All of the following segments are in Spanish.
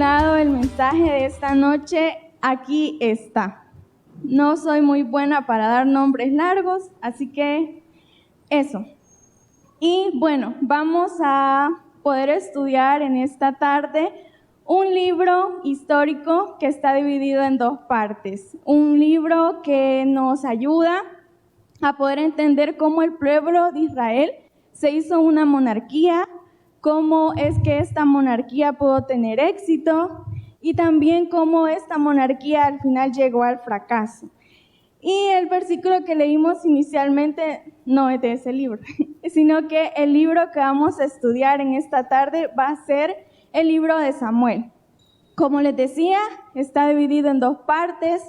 titulado el mensaje de esta noche, Aquí está. No soy muy buena para dar nombres largos, así que eso. Y bueno, vamos a poder estudiar en esta tarde un libro histórico que está dividido en dos partes. Un libro que nos ayuda a poder entender cómo el pueblo de Israel se hizo una monarquía, cómo es que esta monarquía pudo tener éxito y también cómo esta monarquía al final llegó al fracaso. Y el versículo que leímos inicialmente no es de ese libro, sino que el libro que vamos a estudiar en esta tarde va a ser el libro de Samuel. Como les decía, está dividido en dos partes.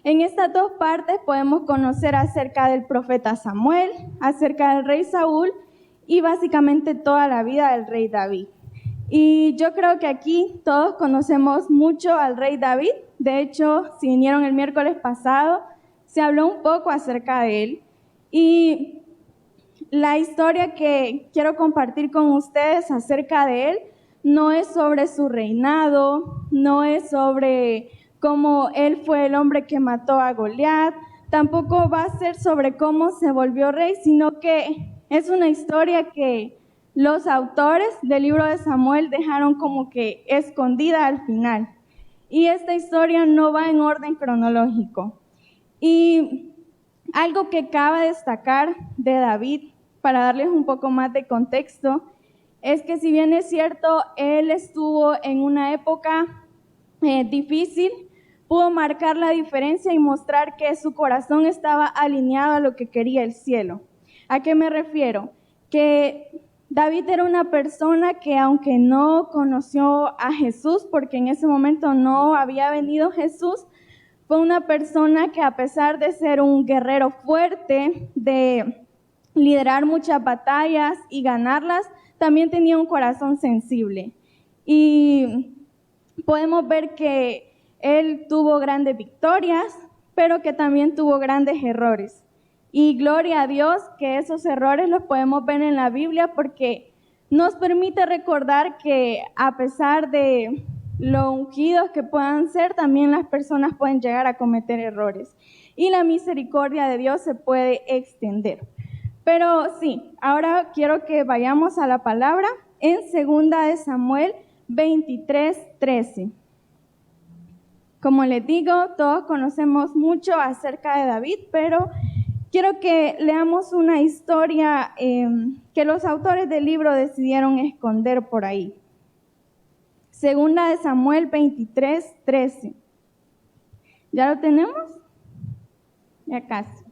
En estas dos partes podemos conocer acerca del profeta Samuel, acerca del rey Saúl y básicamente toda la vida del rey David. Y yo creo que aquí todos conocemos mucho al rey David. De hecho, si vinieron el miércoles pasado, se habló un poco acerca de él. Y la historia que quiero compartir con ustedes acerca de él no es sobre su reinado, no es sobre cómo él fue el hombre que mató a Goliat, tampoco va a ser sobre cómo se volvió rey, sino que es una historia que los autores del libro de Samuel dejaron como que escondida al final. Y esta historia no va en orden cronológico. Y algo que cabe destacar de David, para darles un poco más de contexto, es que si bien es cierto, él estuvo en una época difícil, pudo marcar la diferencia y mostrar que su corazón estaba alineado a lo que quería el cielo. ¿A qué me refiero? Que David era una persona que aunque no conoció a Jesús, porque en ese momento no había venido Jesús, fue una persona que a pesar de ser un guerrero fuerte, de liderar muchas batallas y ganarlas, también tenía un corazón sensible. Y podemos ver que él tuvo grandes victorias, pero que también tuvo grandes errores. Y gloria a Dios que esos errores los podemos ver en la Biblia porque nos permite recordar que a pesar de lo ungidos que puedan ser, también las personas pueden llegar a cometer errores. Y la misericordia de Dios se puede extender. Pero sí, ahora quiero que vayamos a la palabra en 2 de Samuel 23:13. Como les digo, todos conocemos mucho acerca de David, pero quiero que leamos una historia que los autores del libro decidieron esconder por ahí. 2 de Samuel 23:13. ¿Ya lo tenemos? Ya casi.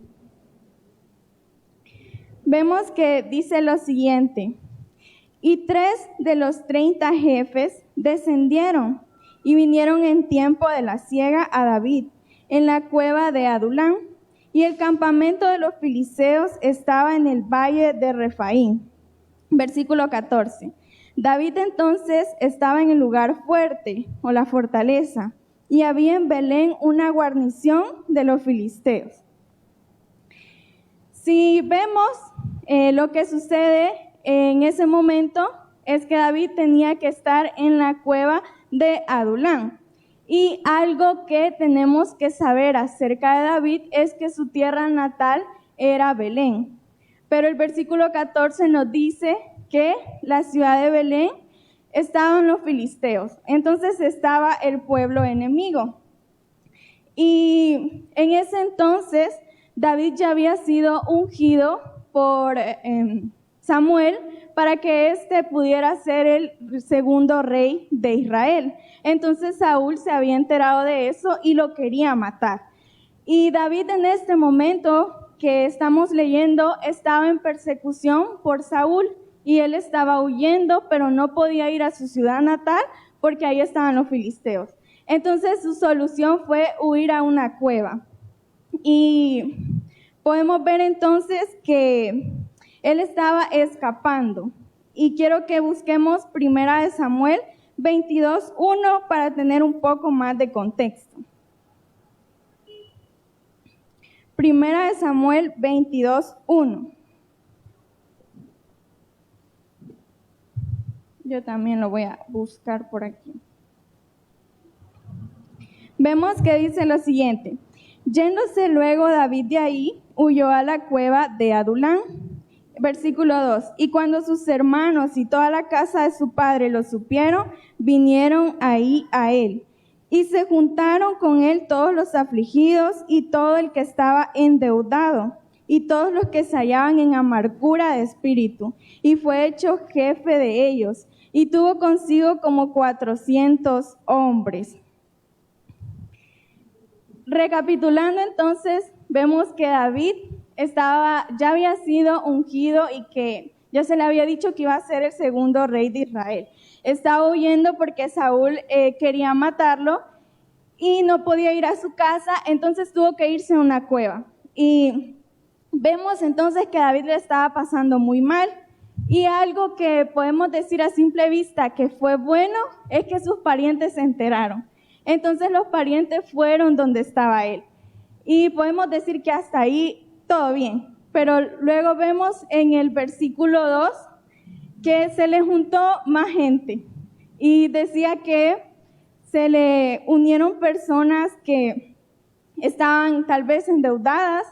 Vemos que dice lo siguiente: y 3 de los 30 jefes descendieron y vinieron en tiempo de la siega a David en la cueva de Adulán, y el campamento de los filisteos estaba en el valle de Refaín. Versículo 14. David entonces estaba en el lugar fuerte o la fortaleza, y había en Belén una guarnición de los filisteos. Si vemos lo que sucede en ese momento es que David tenía que estar en la cueva de Adulán. Y algo que tenemos que saber acerca de David es que su tierra natal era Belén. Pero el versículo 14 nos dice que la ciudad de Belén estaban los filisteos. Entonces estaba el pueblo enemigo. Y en ese entonces David ya había sido ungido por Samuel para que éste pudiera ser el segundo rey de Israel. Entonces Saúl se había enterado de eso y lo quería matar. Y David en este momento que estamos leyendo estaba en persecución por Saúl y él estaba huyendo, pero no podía ir a su ciudad natal porque ahí estaban los filisteos. Entonces su solución fue huir a una cueva. Y podemos ver entonces que él estaba escapando. Y quiero que busquemos 1 de Samuel 22:1 para tener un poco más de contexto. 1 de Samuel 22:1. Yo también lo voy a buscar por aquí. vemos que dice lo siguiente: yéndose luego David de ahí, huyó a la cueva de Adulán. Versículo 2, y cuando sus hermanos y toda la casa de su padre lo supieron, vinieron ahí a él. Y se juntaron con él todos los afligidos y todo el que estaba endeudado, y todos los que se hallaban en amargura de espíritu, y fue hecho jefe de ellos, y tuvo consigo como 400 hombres. Recapitulando entonces, vemos que David ya había sido ungido y que ya se le había dicho que iba a ser el segundo rey de Israel. Estaba huyendo porque Saúl quería matarlo y no podía ir a su casa, entonces tuvo que irse a una cueva. Y vemos entonces que David le estaba pasando muy mal. Y algo que podemos decir a simple vista que fue bueno es que sus parientes se enteraron. Entonces los parientes fueron donde estaba él. Y podemos decir que hasta ahí todo bien. Pero luego vemos en el versículo 2 que se le juntó más gente. Y decía que se le unieron personas que estaban tal vez endeudadas,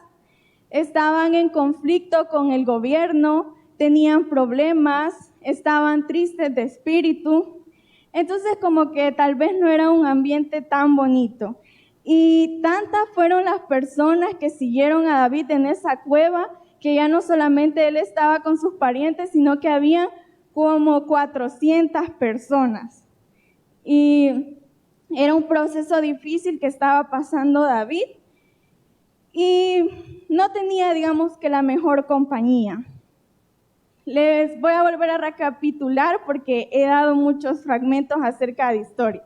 estaban en conflicto con el gobierno, tenían problemas, estaban tristes de espíritu. Entonces como que tal vez no era un ambiente tan bonito. Y tantas fueron las personas que siguieron a David en esa cueva, que ya no solamente él estaba con sus parientes, sino que había como 400 personas. Y era un proceso difícil que estaba pasando David. Y no tenía, digamos, que la mejor compañía. Les voy a volver a recapitular porque he dado muchos fragmentos acerca de historia.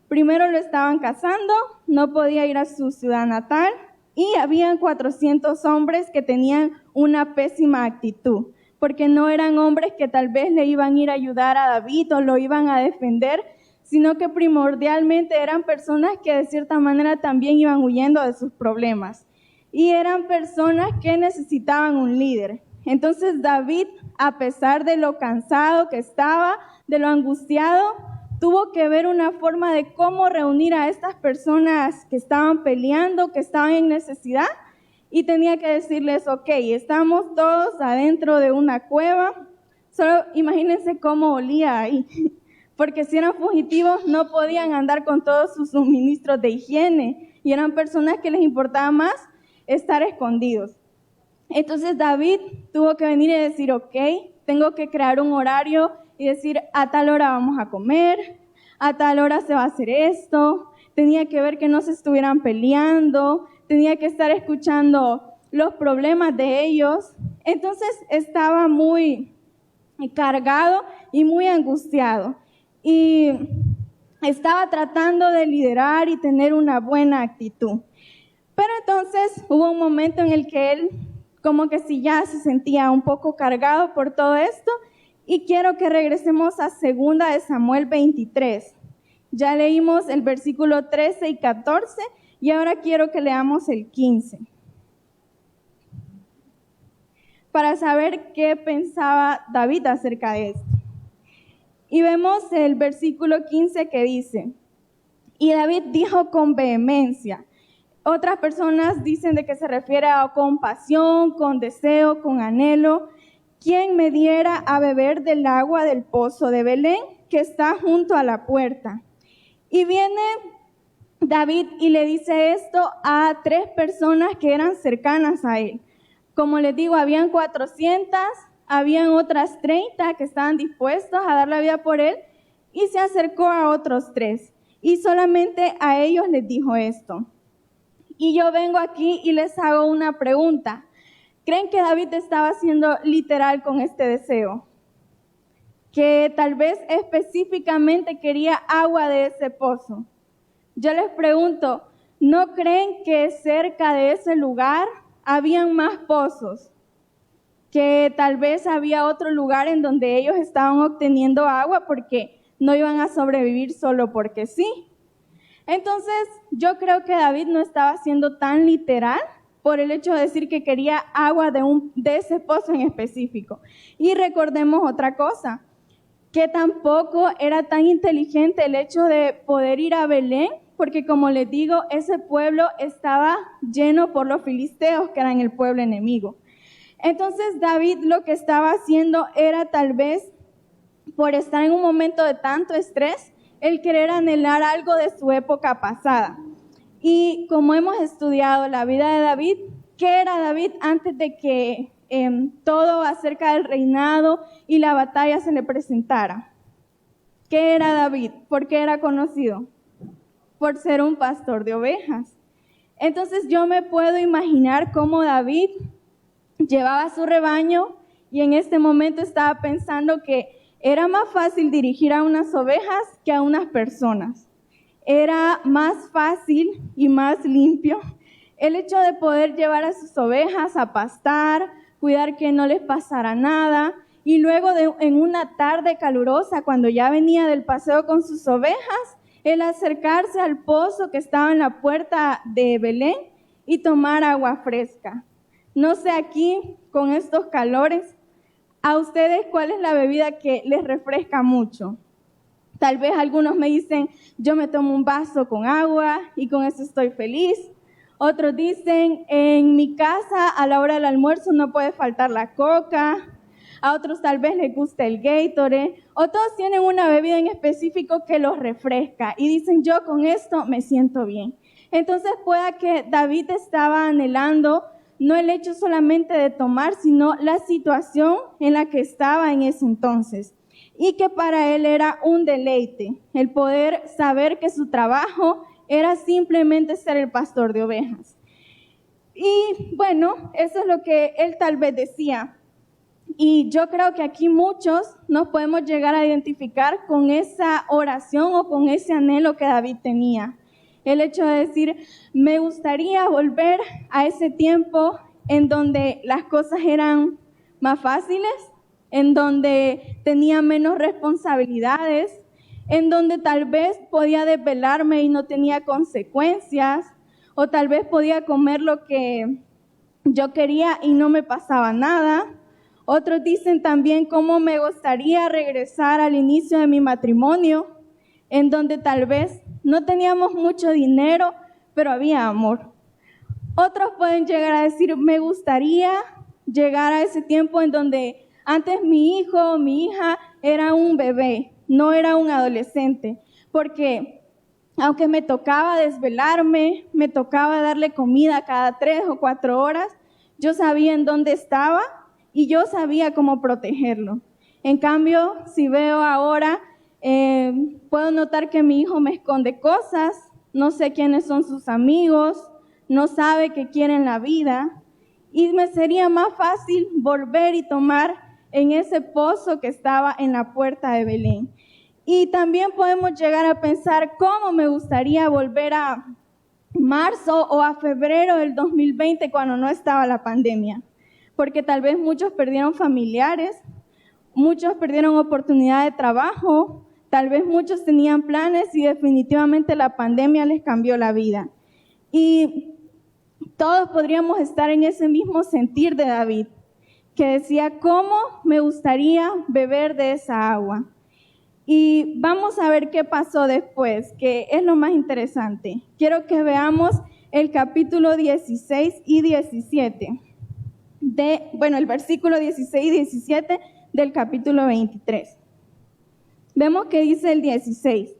Primero lo estaban casando, no podía ir a su ciudad natal y habían 400 hombres que tenían una pésima actitud, porque no eran hombres que tal vez le iban a ir a ayudar a David o lo iban a defender, sino que primordialmente eran personas que de cierta manera también iban huyendo de sus problemas. Y eran personas que necesitaban un líder. Entonces David, a pesar de lo cansado que estaba, de lo angustiado, tuvo que ver una forma de cómo reunir a estas personas que estaban peleando, que estaban en necesidad, y tenía que decirles, ok, estamos todos adentro de una cueva, solo imagínense cómo olía ahí, porque si eran fugitivos no podían andar con todos sus suministros de higiene, y eran personas que les importaba más estar escondidos. Entonces David tuvo que venir y decir, ok, tengo que crear un horario y decir, a tal hora vamos a comer, a tal hora se va a hacer esto. Tenía que ver que no se estuvieran peleando, tenía que estar escuchando los problemas de ellos. Entonces estaba muy cargado y muy angustiado. Y estaba tratando de liderar y tener una buena actitud. Pero entonces hubo un momento en el que él como que sí ya se sentía un poco cargado por todo esto, y quiero que regresemos a 2 de Samuel 23. Ya leímos el versículo 13 y 14, y ahora quiero que leamos el 15. Para saber qué pensaba David acerca de esto. Y vemos el versículo 15 que dice, y David dijo con vehemencia. Otras personas dicen de que se refiere a compasión, con deseo, con anhelo. ¿Quién me diera a beber del agua del pozo de Belén, que está junto a la puerta? Y viene David y le dice esto a 3 personas que eran cercanas a él. Como les digo, habían 400, habían otras 30 que estaban dispuestos a dar la vida por él, y se acercó a otros 3. Y solamente a ellos les dijo esto. Y yo vengo aquí y les hago una pregunta. ¿Creen que David estaba siendo literal con este deseo? Que tal vez específicamente quería agua de ese pozo. Yo les pregunto, ¿no creen que cerca de ese lugar habían más pozos? Que tal vez había otro lugar en donde ellos estaban obteniendo agua porque no iban a sobrevivir solo porque sí. Entonces, yo creo que David no estaba siendo tan literal por el hecho de decir que quería agua de ese pozo en específico. Y recordemos otra cosa, que tampoco era tan inteligente el hecho de poder ir a Belén porque como les digo, ese pueblo estaba lleno por los filisteos, que eran el pueblo enemigo. Entonces David lo que estaba haciendo era tal vez, por estar en un momento de tanto estrés, el querer anhelar algo de su época pasada. Y como hemos estudiado la vida de David, ¿qué era David antes de que todo acerca del reinado y la batalla se le presentara? ¿Qué era David? ¿Por qué era conocido? Por ser un pastor de ovejas. Entonces yo me puedo imaginar cómo David llevaba su rebaño y en este momento estaba pensando que era más fácil dirigir a unas ovejas que a unas personas. Era más fácil y más limpio el hecho de poder llevar a sus ovejas a pastar, cuidar que no les pasara nada, y luego en una tarde calurosa, cuando ya venía del paseo con sus ovejas, el acercarse al pozo que estaba en la puerta de Belén y tomar agua fresca. No sé aquí, con estos calores, a ustedes, ¿cuál es la bebida que les refresca mucho? Tal vez algunos me dicen, yo me tomo un vaso con agua y con eso estoy feliz. Otros dicen, en mi casa a la hora del almuerzo no puede faltar la coca. A otros tal vez les gusta el Gatorade. O todos tienen una bebida en específico que los refresca y dicen, yo con esto me siento bien. Entonces pueda que David estaba anhelando no el hecho solamente de tomar, sino la situación en la que estaba en ese entonces. Y que para él era un deleite el poder saber que su trabajo era simplemente ser el pastor de ovejas. Y bueno, eso es lo que él tal vez decía. Y yo creo que aquí muchos nos podemos llegar a identificar con esa oración o con ese anhelo que David tenía. El hecho de decir, me gustaría volver a ese tiempo en donde las cosas eran más fáciles, en donde tenía menos responsabilidades, en donde tal vez podía desvelarme y no tenía consecuencias, o tal vez podía comer lo que yo quería y no me pasaba nada. Otros dicen también cómo me gustaría regresar al inicio de mi matrimonio, en donde tal vez no teníamos mucho dinero, pero había amor. Otros pueden llegar a decir, me gustaría llegar a ese tiempo en donde antes mi hijo o mi hija era un bebé, no era un adolescente, porque aunque me tocaba desvelarme, me tocaba darle comida cada 3 o 4 horas, yo sabía en dónde estaba y yo sabía cómo protegerlo. En cambio, si veo ahora, puedo notar que mi hijo me esconde cosas, no sé quiénes son sus amigos, no sabe qué quiere en la vida, y me sería más fácil volver y tomar en ese pozo que estaba en la puerta de Belén. Y también podemos llegar a pensar cómo me gustaría volver a marzo o a febrero del 2020 cuando no estaba la pandemia, porque tal vez muchos perdieron familiares, muchos perdieron oportunidad de trabajo, tal vez muchos tenían planes y definitivamente la pandemia les cambió la vida. Y todos podríamos estar en ese mismo sentir de David, que decía, ¿cómo me gustaría beber de esa agua? Y vamos a ver qué pasó después, que es lo más interesante. Quiero que veamos el capítulo 16 y 17, el versículo 16 y 17 del capítulo 23. Vemos que dice el 16.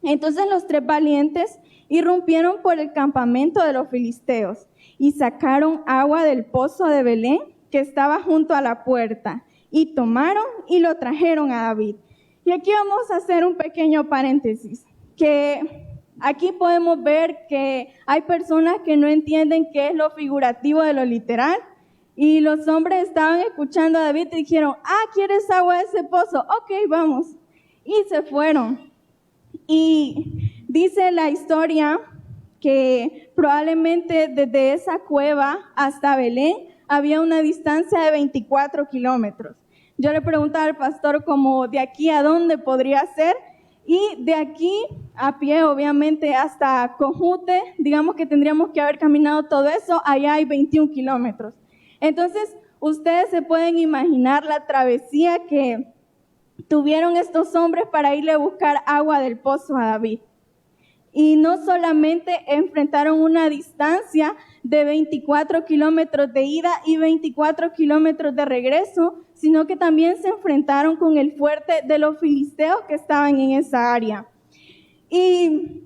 Entonces los 3 valientes irrumpieron por el campamento de los filisteos y sacaron agua del pozo de Belén que estaba junto a la puerta, y tomaron y lo trajeron a David. Y aquí vamos a hacer un pequeño paréntesis, que aquí podemos ver que hay personas que no entienden qué es lo figurativo de lo literal, y los hombres estaban escuchando a David y dijeron, ¿quieres agua de ese pozo? Ok, vamos. Y se fueron. Y dice la historia que probablemente desde esa cueva hasta Belén había una distancia de 24 kilómetros. Yo le preguntaba al pastor como de aquí a dónde podría ser, y de aquí a pie obviamente hasta Cojute, digamos que tendríamos que haber caminado todo eso, allá hay 21 kilómetros. Entonces ustedes se pueden imaginar la travesía que tuvieron estos hombres para irle a buscar agua del pozo a David. Y no solamente enfrentaron una distancia de 24 kilómetros de ida y 24 kilómetros de regreso, sino que también se enfrentaron con el fuerte de los filisteos que estaban en esa área. Y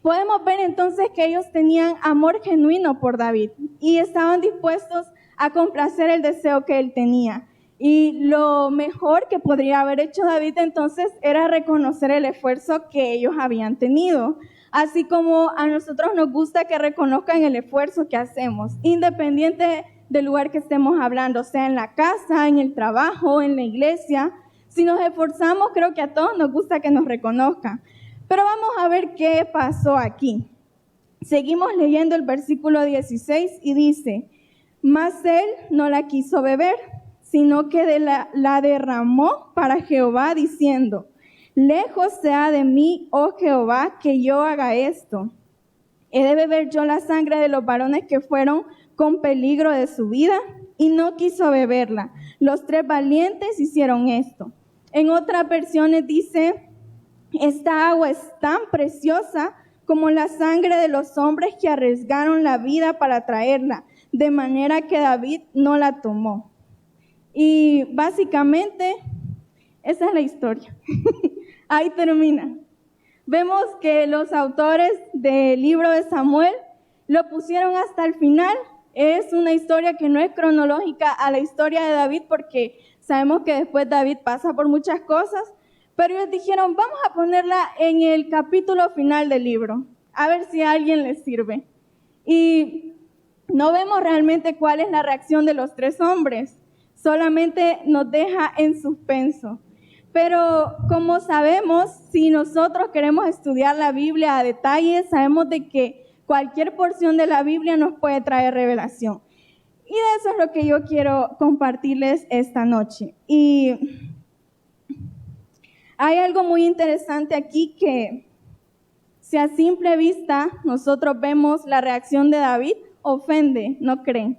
podemos ver entonces que ellos tenían amor genuino por David y estaban dispuestos a complacer el deseo que él tenía. Y lo mejor que podría haber hecho David entonces era reconocer el esfuerzo que ellos habían tenido, así como a nosotros nos gusta que reconozcan el esfuerzo que hacemos, independiente del lugar que estemos hablando, sea en la casa, en el trabajo, en la iglesia. Si nos esforzamos, creo que a todos nos gusta que nos reconozcan. Pero vamos a ver qué pasó aquí. Seguimos leyendo el versículo 16 y dice: mas él no la quiso beber, sino que la derramó para Jehová, diciendo: lejos sea de mí, oh Jehová, que yo haga esto. ¿He de beber yo la sangre de los varones que fueron con peligro de su vida? Y no quiso beberla. Los 3 valientes hicieron esto. En otras versiones dice: esta agua es tan preciosa como la sangre de los hombres que arriesgaron la vida para traerla, de manera que David no la tomó. Y básicamente, esa es la historia. Ahí termina. Vemos que los autores del libro de Samuel lo pusieron hasta el final. Es una historia que no es cronológica a la historia de David, porque sabemos que después David pasa por muchas cosas, pero ellos dijeron: vamos a ponerla en el capítulo final del libro, a ver si a alguien les sirve. Y no vemos realmente cuál es la reacción de los 3 hombres. Solamente nos deja en suspenso. Pero como sabemos, si nosotros queremos estudiar la Biblia a detalle, sabemos de que cualquier porción de la Biblia nos puede traer revelación. Y de eso es lo que yo quiero compartirles esta noche. Y hay algo muy interesante aquí que, si a simple vista nosotros vemos la reacción de David, ofende, ¿no creen?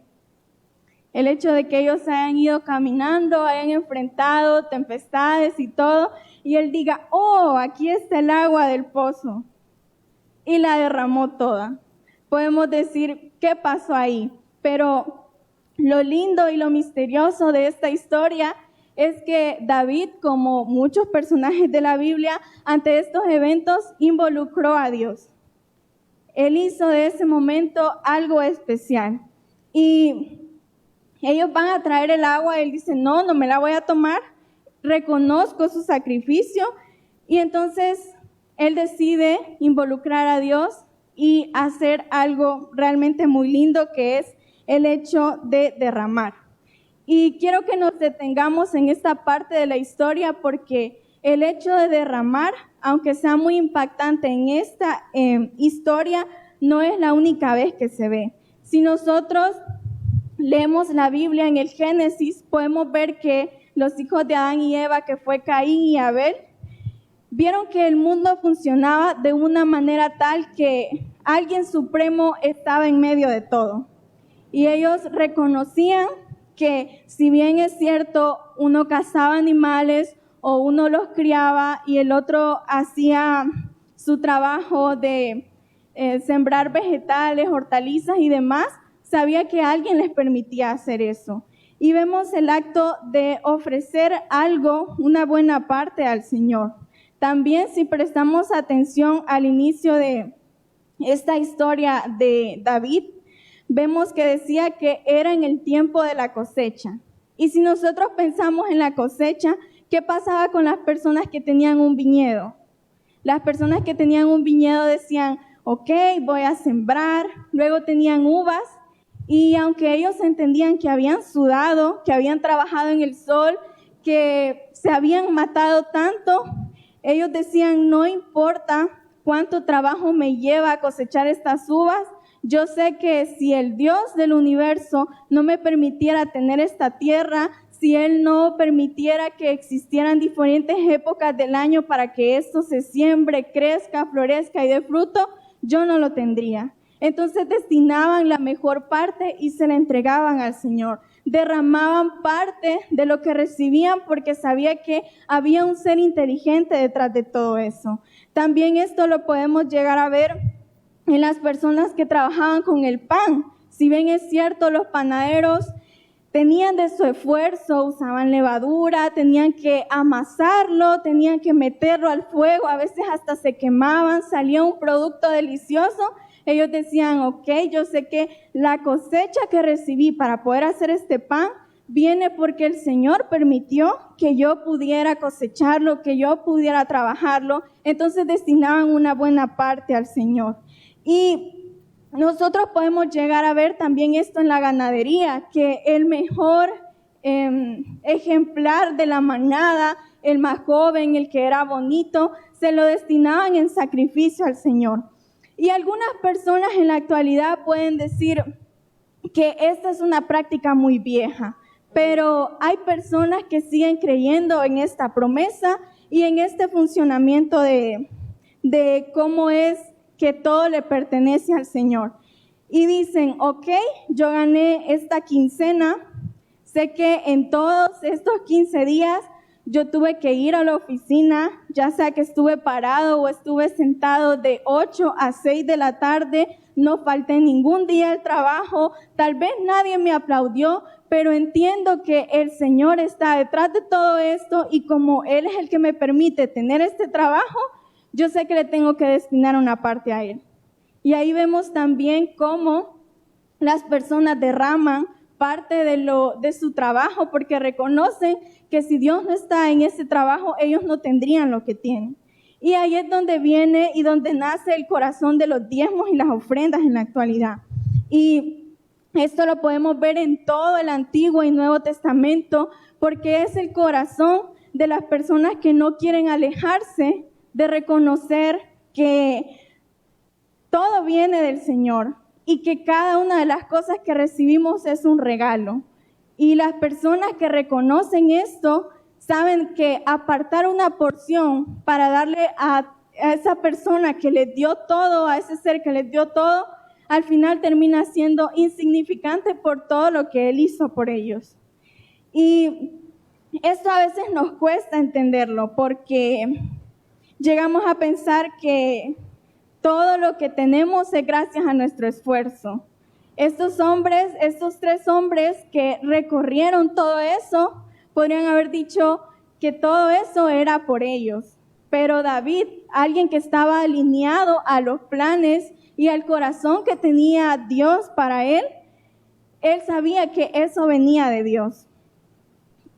El hecho de que ellos hayan ido caminando, hayan enfrentado tempestades y todo, y él diga: oh, aquí está el agua del pozo, y la derramó toda. Podemos decir: ¿qué pasó ahí? Pero lo lindo y lo misterioso de esta historia es que David, como muchos personajes de la Biblia, ante estos eventos involucró a Dios. Él hizo de ese momento algo especial. Y ellos van a traer el agua, él dice: no me la voy a tomar, reconozco su sacrificio, y entonces él decide involucrar a Dios y hacer algo realmente muy lindo, que es el hecho de derramar. Y quiero que nos detengamos en esta parte de la historia, porque el hecho de derramar, aunque sea muy impactante en esta historia, no es la única vez que se ve. Si nosotros leemos la Biblia en el Génesis, podemos ver que los hijos de Adán y Eva, que fue Caín y Abel, vieron que el mundo funcionaba de una manera tal que alguien supremo estaba en medio de todo. Y ellos reconocían que, si bien es cierto, uno cazaba animales o uno los criaba y el otro hacía su trabajo de sembrar vegetales, hortalizas y demás, sabía que alguien les permitía hacer eso. Y vemos el acto de ofrecer algo, una buena parte al Señor. También, si prestamos atención al inicio de esta historia de David, vemos que decía que era en el tiempo de la cosecha. Y si nosotros pensamos en la cosecha, ¿qué pasaba con las personas que tenían un viñedo? Las personas que tenían un viñedo decían: ok, voy a sembrar. Luego tenían uvas, y aunque ellos entendían que habían sudado, que habían trabajado en el sol, que se habían matado tanto, ellos decían: no importa cuánto trabajo me lleva a cosechar estas uvas, yo sé que si el Dios del universo no me permitiera tener esta tierra, si Él no permitiera que existieran diferentes épocas del año para que esto se siembre, crezca, florezca y dé fruto, yo no lo tendría. Entonces destinaban la mejor parte y se la entregaban al Señor. Derramaban parte de lo que recibían porque sabía que había un ser inteligente detrás de todo eso. También esto lo podemos llegar a ver en las personas que trabajaban con el pan. Si bien es cierto, los panaderos tenían de su esfuerzo, usaban levadura, tenían que amasarlo, tenían que meterlo al fuego, a veces hasta se quemaban, salía un producto delicioso. Ellos decían, ok, yo sé que la cosecha que recibí para poder hacer este pan viene porque el Señor permitió que yo pudiera cosecharlo, que yo pudiera trabajarlo. Entonces destinaban una buena parte al Señor. Y nosotros podemos llegar a ver también esto en la ganadería, que el mejor ejemplar de la manada, el más joven, el que era bonito, se lo destinaban en sacrificio al Señor. Y algunas personas en la actualidad pueden decir que esta es una práctica muy vieja, pero hay personas que siguen creyendo en esta promesa y en este funcionamiento de cómo es que todo le pertenece al Señor. Y dicen, ok, yo gané esta quincena, sé que en todos estos 15 días yo tuve que ir a la oficina, ya sea que estuve parado o estuve sentado de 8 a 6 de la tarde, no falté ningún día al trabajo, tal vez nadie me aplaudió, pero entiendo que el Señor está detrás de todo esto y como Él es el que me permite tener este trabajo, yo sé que le tengo que destinar una parte a Él. Y ahí vemos también cómo las personas derraman parte de su trabajo porque reconocen que si Dios no está en ese trabajo, ellos no tendrían lo que tienen. Y ahí es donde viene y donde nace el corazón de los diezmos y las ofrendas en la actualidad. Y esto lo podemos ver en todo el Antiguo y Nuevo Testamento porque es el corazón de las personas que no quieren alejarse de reconocer que todo viene del Señor y que cada una de las cosas que recibimos es un regalo. Y las personas que reconocen esto saben que apartar una porción para darle a esa persona que les dio todo, a ese ser que les dio todo, al final termina siendo insignificante por todo lo que Él hizo por ellos. Y esto a veces nos cuesta entenderlo porque llegamos a pensar que todo lo que tenemos es gracias a nuestro esfuerzo. Estos tres hombres que recorrieron todo eso, podrían haber dicho que todo eso era por ellos. Pero David, alguien que estaba alineado a los planes y al corazón que tenía Dios para él sabía que eso venía de Dios.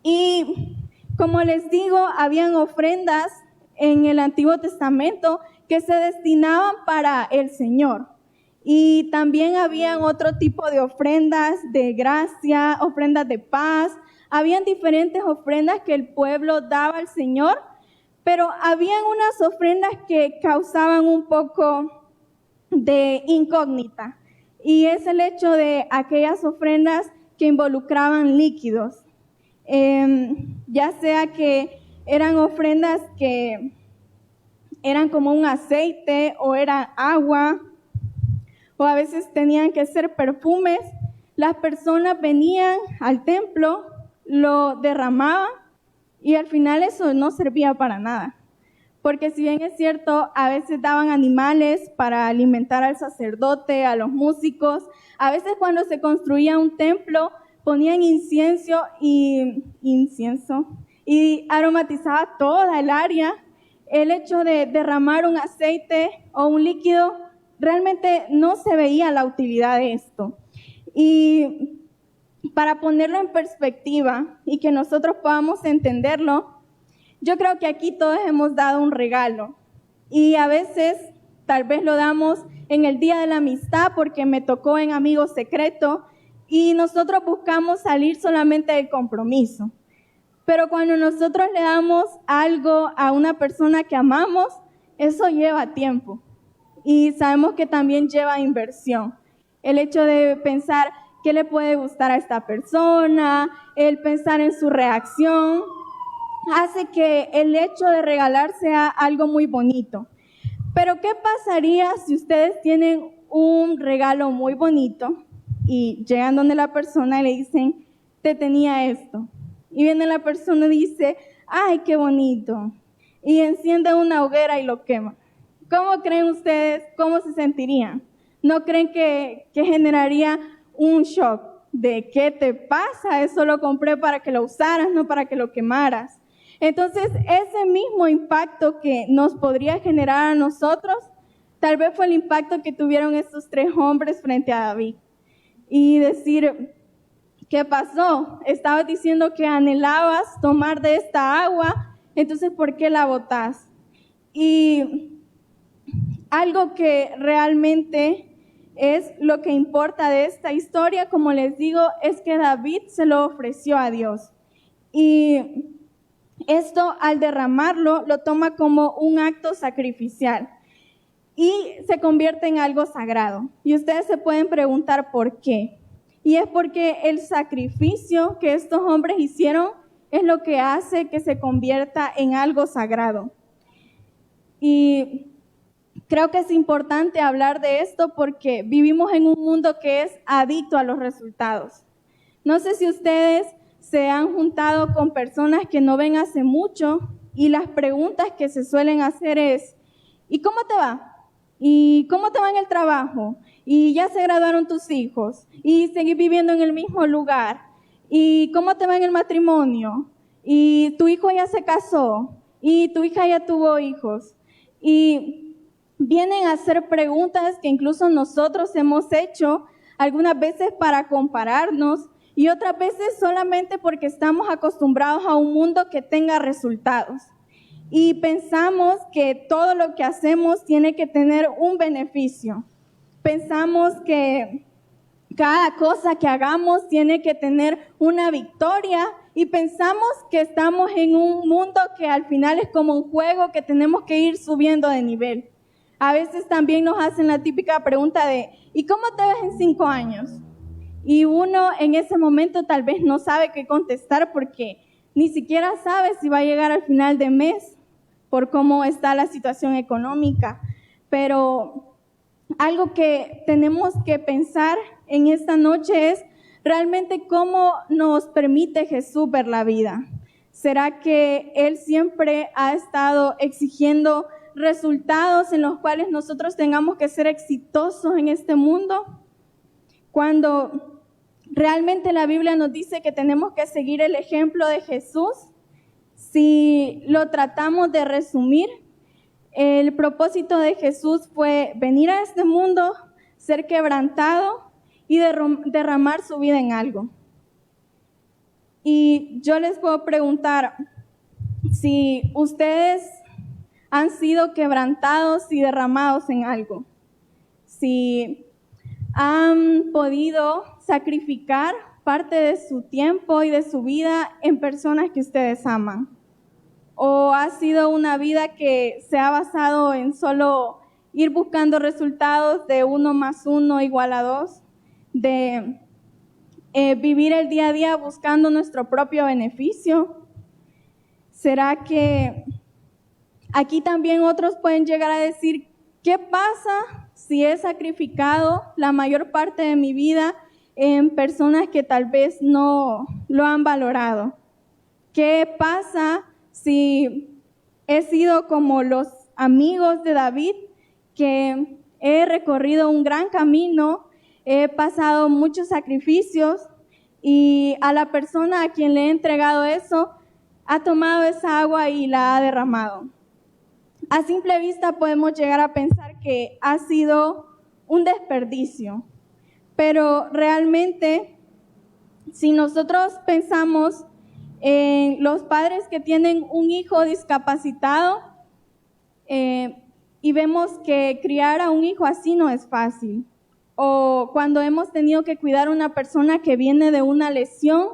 Y como les digo, habían ofrendas en el Antiguo Testamento que se destinaban para el Señor. Y también habían otro tipo de ofrendas de gracia, ofrendas de paz. Habían diferentes ofrendas que el pueblo daba al Señor, pero habían unas ofrendas que causaban un poco de incógnita. Y es el hecho de aquellas ofrendas que involucraban líquidos. Ya sea que eran ofrendas que eran como un aceite o era agua, o a veces tenían que ser perfumes. Las personas venían al templo, lo derramaban y al final eso no servía para nada. Porque si bien es cierto, a veces daban animales para alimentar al sacerdote, a los músicos, a veces cuando se construía un templo ponían incienso y aromatizaba toda el área. El hecho de derramar un aceite o un líquido, realmente no se veía la utilidad de esto. Y para ponerlo en perspectiva y que nosotros podamos entenderlo, yo creo que aquí todos hemos dado un regalo. Y a veces tal vez lo damos en el día de la amistad porque me tocó en amigo secreto y nosotros buscamos salir solamente del compromiso. Pero cuando nosotros le damos algo a una persona que amamos, eso lleva tiempo. Y sabemos que también lleva inversión. El hecho de pensar qué le puede gustar a esta persona, el pensar en su reacción, hace que el hecho de regalar sea algo muy bonito. Pero ¿qué pasaría si ustedes tienen un regalo muy bonito y llegan donde la persona y le dicen, te tenía esto? Y viene la persona y dice, ay, qué bonito. Y enciende una hoguera y lo quema. ¿Cómo creen ustedes, cómo se sentirían? ¿No creen que generaría un shock de qué te pasa? Eso lo compré para que lo usaras, no para que lo quemaras. Entonces, ese mismo impacto que nos podría generar a nosotros, tal vez fue el impacto que tuvieron estos 3 hombres frente a David. Y decir, ¿qué pasó? Estabas diciendo que anhelabas tomar de esta agua, entonces ¿por qué la botás? Y algo que realmente es lo que importa de esta historia, como les digo, es que David se lo ofreció a Dios. Y esto, al derramarlo, lo toma como un acto sacrificial y se convierte en algo sagrado. Y ustedes se pueden preguntar por qué. Y es porque el sacrificio que estos hombres hicieron es lo que hace que se convierta en algo sagrado. Y creo que es importante hablar de esto porque vivimos en un mundo que es adicto a los resultados. No sé si ustedes se han juntado con personas que no ven hace mucho y las preguntas que se suelen hacer es, ¿y cómo te va? ¿Y cómo te va en el trabajo? ¿Y ya se graduaron tus hijos? ¿Y seguís viviendo en el mismo lugar? ¿Y cómo te va en el matrimonio? ¿Y tu hijo ya se casó? ¿Y tu hija ya tuvo hijos? Y vienen a hacer preguntas que incluso nosotros hemos hecho algunas veces para compararnos y otras veces solamente porque estamos acostumbrados a un mundo que tenga resultados. Y pensamos que todo lo que hacemos tiene que tener un beneficio. Pensamos que cada cosa que hagamos tiene que tener una victoria y pensamos que estamos en un mundo que al final es como un juego que tenemos que ir subiendo de nivel. A veces también nos hacen la típica pregunta de ¿y cómo te ves en 5 años? Y uno en ese momento tal vez no sabe qué contestar porque ni siquiera sabe si va a llegar al final de mes por cómo está la situación económica. Pero algo que tenemos que pensar en esta noche es realmente cómo nos permite Jesús ver la vida. ¿Será que Él siempre ha estado exigiendo resultados en los cuales nosotros tengamos que ser exitosos en este mundo? Cuando realmente la Biblia nos dice que tenemos que seguir el ejemplo de Jesús, si lo tratamos de resumir, el propósito de Jesús fue venir a este mundo, ser quebrantado y derramar su vida en algo. Y yo les puedo preguntar si ustedes han sido quebrantados y derramados en algo, si han podido sacrificar parte de su tiempo y de su vida en personas que ustedes aman. ¿O ha sido una vida que se ha basado en solo ir buscando resultados de 1 más 1 igual a 2? De vivir el día a día buscando nuestro propio beneficio. ¿Será que aquí también otros pueden llegar a decir, ¿qué pasa si he sacrificado la mayor parte de mi vida en personas que tal vez no lo han valorado? ¿Qué pasa si he sido como los amigos de David, que he recorrido un gran camino, he pasado muchos sacrificios y a la persona a quien le he entregado eso, ha tomado esa agua y la ha derramado? A simple vista podemos llegar a pensar que ha sido un desperdicio, pero realmente si nosotros pensamos en los padres que tienen un hijo discapacitado y vemos que criar a un hijo así no es fácil, o cuando hemos tenido que cuidar a una persona que viene de una lesión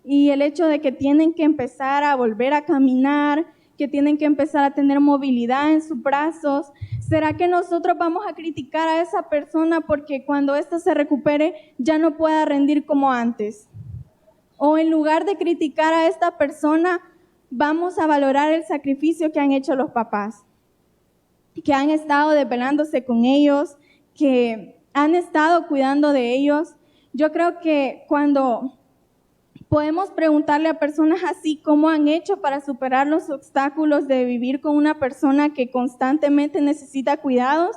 y el hecho de que tienen que empezar a volver a caminar, que tienen que empezar a tener movilidad en sus brazos, ¿será que nosotros vamos a criticar a esa persona porque cuando ésta se recupere ya no pueda rendir como antes? O en lugar de criticar a esta persona, vamos a valorar el sacrificio que han hecho los papás, que han estado desvelándose con ellos, que han estado cuidando de ellos. Yo creo que cuando Podemos preguntarle a personas así cómo han hecho para superar los obstáculos de vivir con una persona que constantemente necesita cuidados.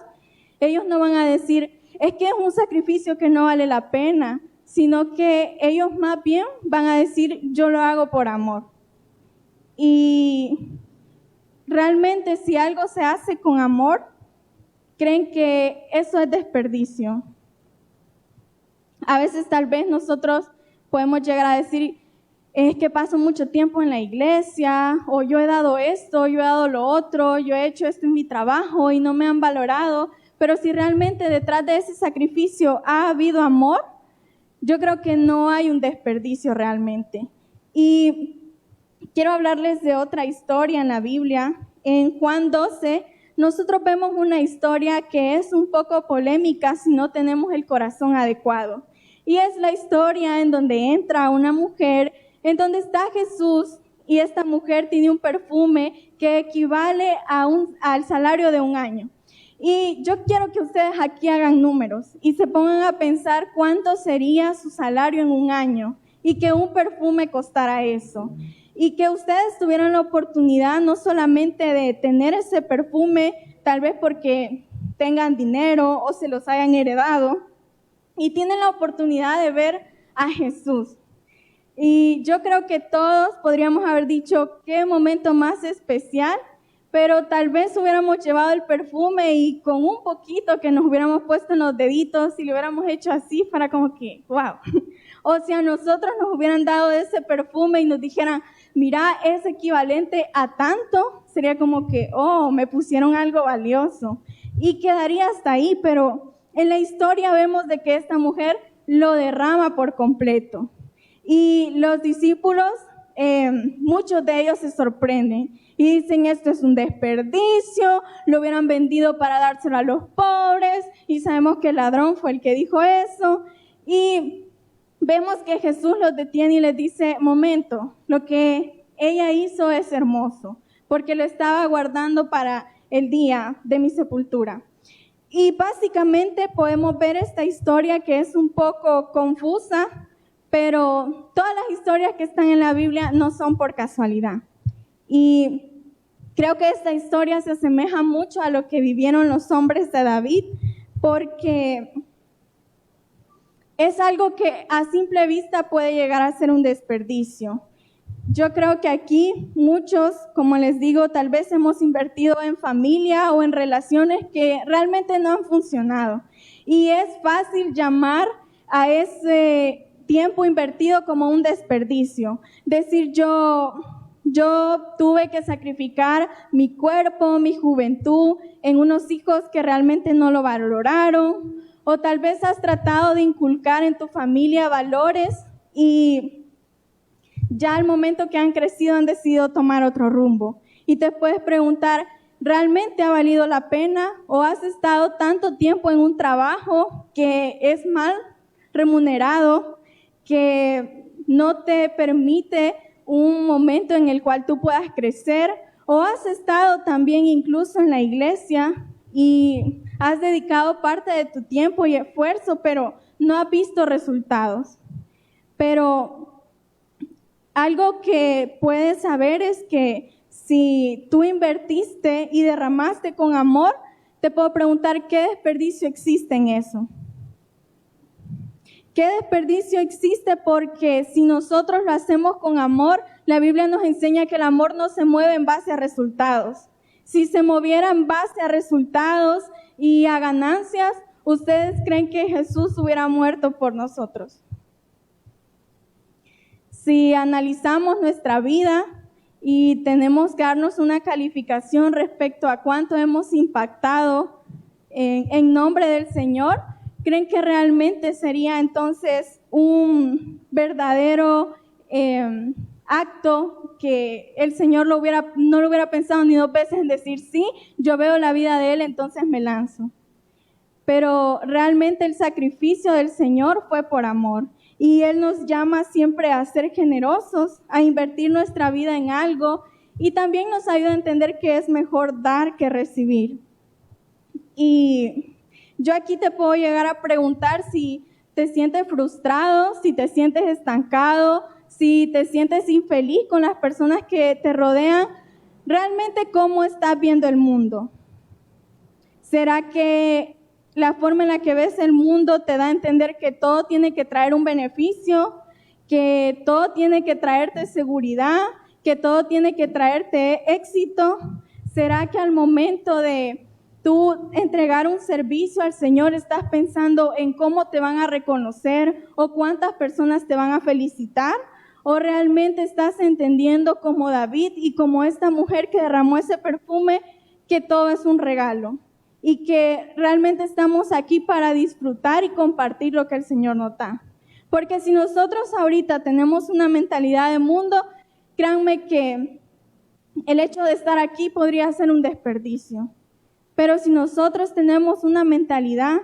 Ellos no van a decir, es que es un sacrificio que no vale la pena, sino que ellos más bien van a decir, yo lo hago por amor. Y realmente si algo se hace con amor, creen que eso es desperdicio. A veces tal vez nosotros podemos llegar a decir, es que paso mucho tiempo en la iglesia, o yo he dado esto, yo he dado lo otro, yo he hecho esto en mi trabajo y no me han valorado. Pero si realmente detrás de ese sacrificio ha habido amor, yo creo que no hay un desperdicio realmente. Y quiero hablarles de otra historia en la Biblia. En Juan 12, nosotros vemos una historia que es un poco polémica si no tenemos el corazón adecuado. Y es la historia en donde entra una mujer, en donde está Jesús, y esta mujer tiene un perfume que equivale al salario de un año. Y yo quiero que ustedes aquí hagan números y se pongan a pensar cuánto sería su salario en un año y que un perfume costara eso. Y que ustedes tuvieran la oportunidad no solamente de tener ese perfume, tal vez porque tengan dinero o se los hayan heredado, y tienen la oportunidad de ver a Jesús. Y yo creo que todos podríamos haber dicho qué momento más especial, pero tal vez hubiéramos llevado el perfume y con un poquito que nos hubiéramos puesto en los deditos y lo hubiéramos hecho así para como que, wow. O si a nosotros nos hubieran dado ese perfume y nos dijeran, mira, es equivalente a tanto, sería como que, oh, me pusieron algo valioso. Y quedaría hasta ahí, pero en la historia vemos de que esta mujer lo derrama por completo. Y los discípulos, muchos de ellos se sorprenden y dicen, esto es un desperdicio, lo hubieran vendido para dárselo a los pobres, y sabemos que el ladrón fue el que dijo eso. Y vemos que Jesús los detiene y les dice, momento, lo que ella hizo es hermoso, porque lo estaba guardando para el día de mi sepultura. Y básicamente podemos ver esta historia que es un poco confusa, pero todas las historias que están en la Biblia no son por casualidad. Y creo que esta historia se asemeja mucho a lo que vivieron los hombres de David, porque es algo que a simple vista puede llegar a ser un desperdicio. Yo creo que aquí muchos, como les digo, tal vez hemos invertido en familia o en relaciones que realmente no han funcionado. Y es fácil llamar a ese tiempo invertido como un desperdicio. Decir yo tuve que sacrificar mi cuerpo, mi juventud en unos hijos que realmente no lo valoraron. O tal vez has tratado de inculcar en tu familia valores y ya al momento que han crecido han decidido tomar otro rumbo. Y te puedes preguntar, ¿realmente ha valido la pena? ¿O has estado tanto tiempo en un trabajo que es mal remunerado, que no te permite un momento en el cual tú puedas crecer? ¿O has estado también incluso en la iglesia y has dedicado parte de tu tiempo y esfuerzo, pero no has visto resultados? Pero algo que puedes saber es que si tú invertiste y derramaste con amor, te puedo preguntar qué desperdicio existe en eso. ¿Qué desperdicio existe? Porque si nosotros lo hacemos con amor, la Biblia nos enseña que el amor no se mueve en base a resultados. Si se moviera en base a resultados y a ganancias, ¿ustedes creen que Jesús hubiera muerto por nosotros? Si analizamos nuestra vida y tenemos que darnos una calificación respecto a cuánto hemos impactado en nombre del Señor, ¿creen que realmente sería entonces un verdadero acto que el Señor no lo hubiera pensado ni dos veces en decir, sí, yo veo la vida de Él, entonces me lanzo? Pero realmente el sacrificio del Señor fue por amor. Y Él nos llama siempre a ser generosos, a invertir nuestra vida en algo, y también nos ayuda a entender que es mejor dar que recibir. Y yo aquí te puedo llegar a preguntar si te sientes frustrado, si te sientes estancado, si te sientes infeliz con las personas que te rodean, realmente ¿cómo estás viendo el mundo? ¿Será que la forma en la que ves el mundo te da a entender que todo tiene que traer un beneficio, que todo tiene que traerte seguridad, que todo tiene que traerte éxito? ¿Será que al momento de tú entregar un servicio al Señor estás pensando en cómo te van a reconocer o cuántas personas te van a felicitar? ¿O realmente estás entendiendo como David y como esta mujer que derramó ese perfume que todo es un regalo? Y que realmente estamos aquí para disfrutar y compartir lo que el Señor nos da. Porque si nosotros ahorita tenemos una mentalidad de mundo, créanme que el hecho de estar aquí podría ser un desperdicio. Pero si nosotros tenemos una mentalidad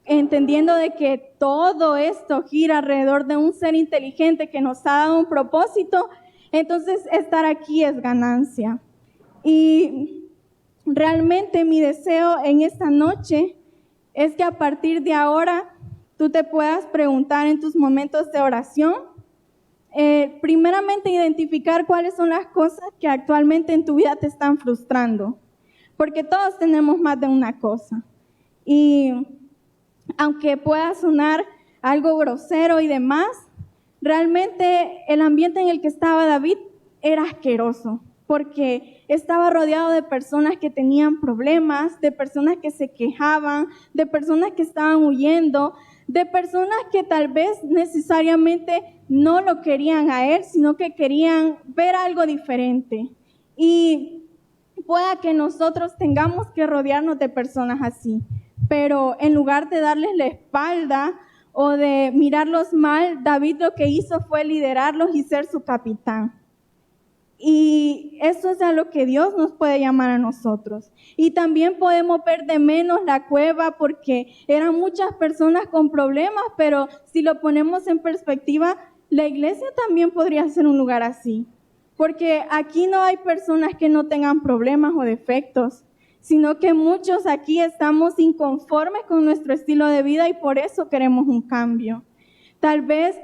entendiendo de que todo esto gira alrededor de un ser inteligente que nos ha dado un propósito, entonces estar aquí es ganancia. Y realmente mi deseo en esta noche es que a partir de ahora tú te puedas preguntar en tus momentos de oración, primeramente identificar cuáles son las cosas que actualmente en tu vida te están frustrando, porque todos tenemos más de una cosa. Y aunque pueda sonar algo grosero y demás, realmente el ambiente en el que estaba David era asqueroso, porque estaba rodeado de personas que tenían problemas, de personas que se quejaban, de personas que estaban huyendo, de personas que tal vez necesariamente no lo querían a él, sino que querían ver algo diferente. Y pueda que nosotros tengamos que rodearnos de personas así, pero en lugar de darles la espalda o de mirarlos mal, David lo que hizo fue liderarlos y ser su capitán. Y eso es a lo que Dios nos puede llamar a nosotros. Y también podemos ver de menos la cueva porque eran muchas personas con problemas, pero si lo ponemos en perspectiva, la iglesia también podría ser un lugar así. Porque aquí no hay personas que no tengan problemas o defectos, sino que muchos aquí estamos inconformes con nuestro estilo de vida y por eso queremos un cambio. Tal vez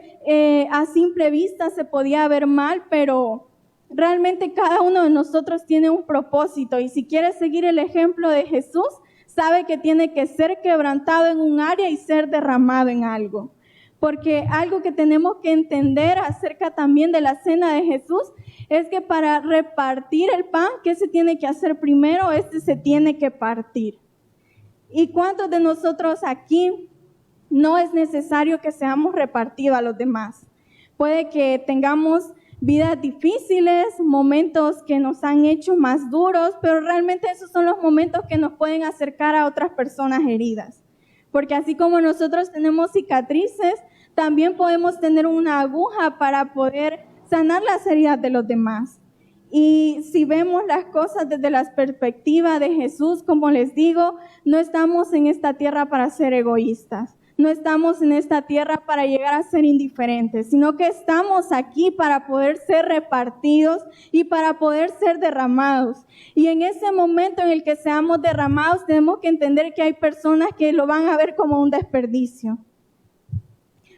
a simple vista se podía ver mal, pero realmente cada uno de nosotros tiene un propósito y si quiere seguir el ejemplo de Jesús, sabe que tiene que ser quebrantado en un área y ser derramado en algo. Porque algo que tenemos que entender acerca también de la cena de Jesús es que para repartir el pan, ¿qué se tiene que hacer primero? Se tiene que partir. ¿Y cuántos de nosotros aquí no es necesario que seamos repartidos a los demás? Puede que tengamos vidas difíciles, momentos que nos han hecho más duros, pero realmente esos son los momentos que nos pueden acercar a otras personas heridas. Porque así como nosotros tenemos cicatrices, también podemos tener una aguja para poder sanar las heridas de los demás. Y si vemos las cosas desde la perspectiva de Jesús, como les digo, no estamos en esta tierra para ser egoístas. No estamos en esta tierra para llegar a ser indiferentes, sino que estamos aquí para poder ser repartidos y para poder ser derramados. Y en ese momento en el que seamos derramados, tenemos que entender que hay personas que lo van a ver como un desperdicio.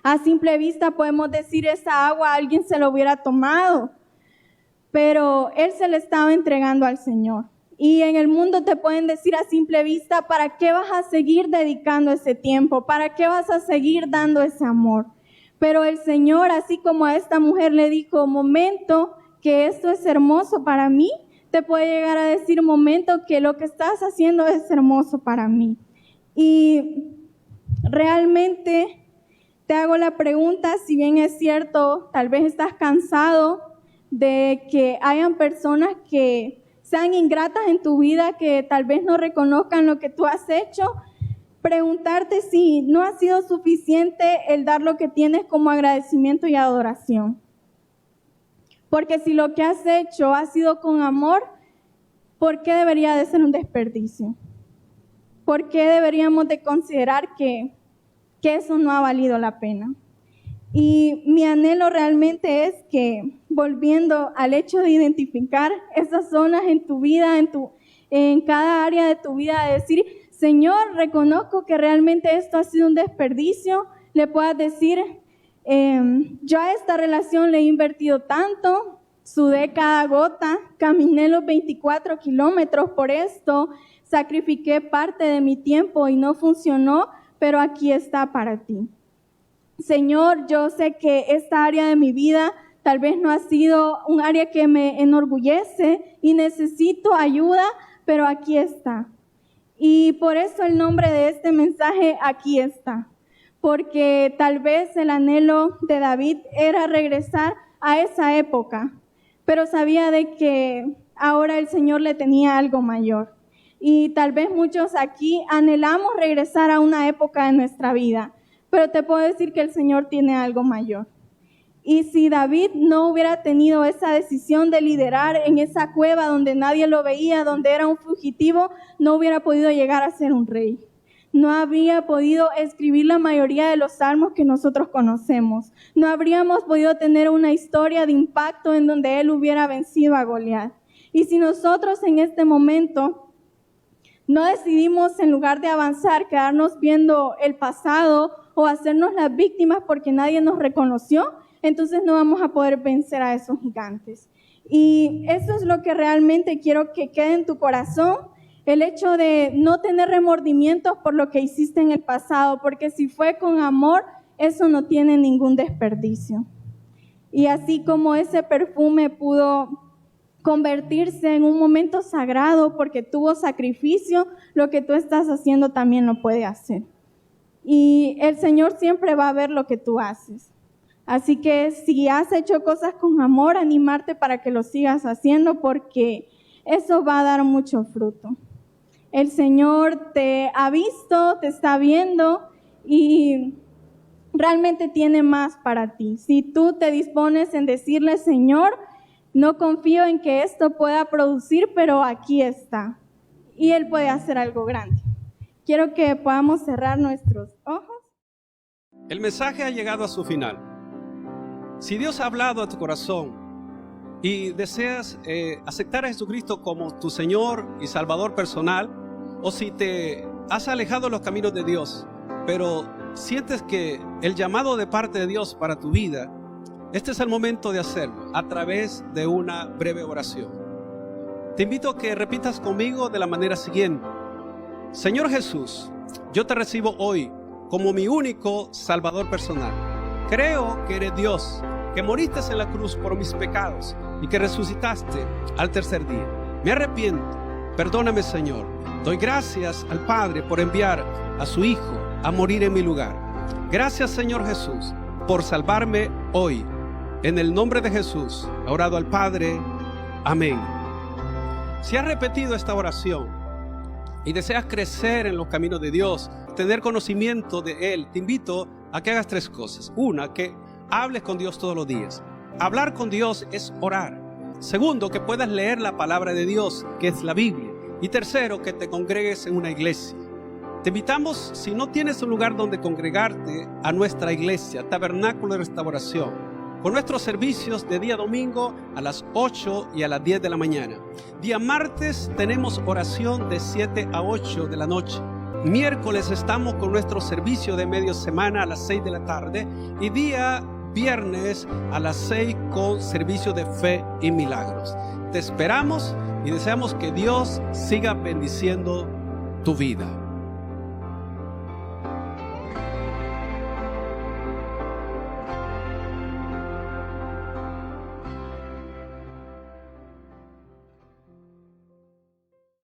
A simple vista podemos decir, esa agua alguien se lo hubiera tomado, pero él se le estaba entregando al Señor. Y en el mundo te pueden decir a simple vista, ¿para qué vas a seguir dedicando ese tiempo? ¿Para qué vas a seguir dando ese amor? Pero el Señor, así como a esta mujer le dijo, momento, que esto es hermoso para mí, te puede llegar a decir, momento, que lo que estás haciendo es hermoso para mí. Y realmente te hago la pregunta, si bien es cierto, tal vez estás cansado de que hayan personas que sean ingratas en tu vida, que tal vez no reconozcan lo que tú has hecho, preguntarte si no ha sido suficiente el dar lo que tienes como agradecimiento y adoración. Porque si lo que has hecho ha sido con amor, ¿por qué debería de ser un desperdicio? ¿Por qué deberíamos de considerar que eso no ha valido la pena? Y mi anhelo realmente es que, volviendo al hecho de identificar esas zonas en tu vida, en cada área de tu vida, de decir, Señor, reconozco que realmente esto ha sido un desperdicio, le puedas decir, Yo a esta relación le he invertido tanto, sudé cada gota, caminé los 24 kilómetros por esto, sacrifiqué parte de mi tiempo y no funcionó, pero aquí está para ti. Señor, yo sé que esta área de mi vida tal vez no ha sido un área que me enorgullece y necesito ayuda, pero aquí está. Y por eso el nombre de este mensaje, aquí está. Porque tal vez el anhelo de David era regresar a esa época, pero sabía de que ahora el Señor le tenía algo mayor. Y tal vez muchos aquí anhelamos regresar a una época de nuestra vida, pero te puedo decir que el Señor tiene algo mayor. Y si David no hubiera tenido esa decisión de liderar en esa cueva donde nadie lo veía, donde era un fugitivo, no hubiera podido llegar a ser un rey. No habría podido escribir la mayoría de los salmos que nosotros conocemos. No habríamos podido tener una historia de impacto en donde él hubiera vencido a Goliat. Y si nosotros en este momento no decidimos, en lugar de avanzar, quedarnos viendo el pasado o hacernos las víctimas porque nadie nos reconoció, entonces no vamos a poder vencer a esos gigantes. Y eso es lo que realmente quiero que quede en tu corazón, el hecho de no tener remordimientos por lo que hiciste en el pasado, porque si fue con amor, eso no tiene ningún desperdicio. Y así como ese perfume pudo convertirse en un momento sagrado porque tuvo sacrificio, lo que tú estás haciendo también lo puede hacer. Y el Señor siempre va a ver lo que tú haces. Así que si has hecho cosas con amor, animarte para que lo sigas haciendo porque eso va a dar mucho fruto. El Señor te ha visto, te está viendo y realmente tiene más para ti. Si tú te dispones en decirle, Señor, no confío en que esto pueda producir, pero aquí está. Y Él puede hacer algo grande. Quiero que podamos cerrar nuestros ojos. El mensaje ha llegado a su final. Si Dios ha hablado a tu corazón y deseas aceptar a Jesucristo como tu Señor y Salvador personal, o si te has alejado de los caminos de Dios, pero sientes que el llamado de parte de Dios para tu vida, este es el momento de hacerlo a través de una breve oración. Te invito a que repitas conmigo de la manera siguiente: Señor Jesús, yo te recibo hoy como mi único Salvador personal. Creo que eres Dios, que moriste en la cruz por mis pecados y que resucitaste al tercer día. Me arrepiento, perdóname, Señor. Doy gracias al Padre por enviar a su Hijo a morir en mi lugar. Gracias, Señor Jesús, por salvarme hoy. En el nombre de Jesús, he orado al Padre. Amén. Si has repetido esta oración y deseas crecer en los caminos de Dios, tener conocimiento de Él, te invito a que hagas tres cosas. Una, que hables con Dios todos los días. Hablar con Dios es orar. Segundo, que puedas leer la palabra de Dios, que es la Biblia. Y tercero, que te congregues en una iglesia. Te invitamos, si no tienes un lugar donde congregarte, a nuestra iglesia, Tabernáculo de Restauración, con nuestros servicios de día domingo a las 8 y a las 10 de la mañana. Día martes tenemos oración de 7 a 8 de la noche. Miércoles estamos con nuestro servicio de media semana a las 6 de la tarde. Y día viernes a las 6 con servicio de fe y milagros. Te esperamos y deseamos que Dios siga bendiciendo tu vida.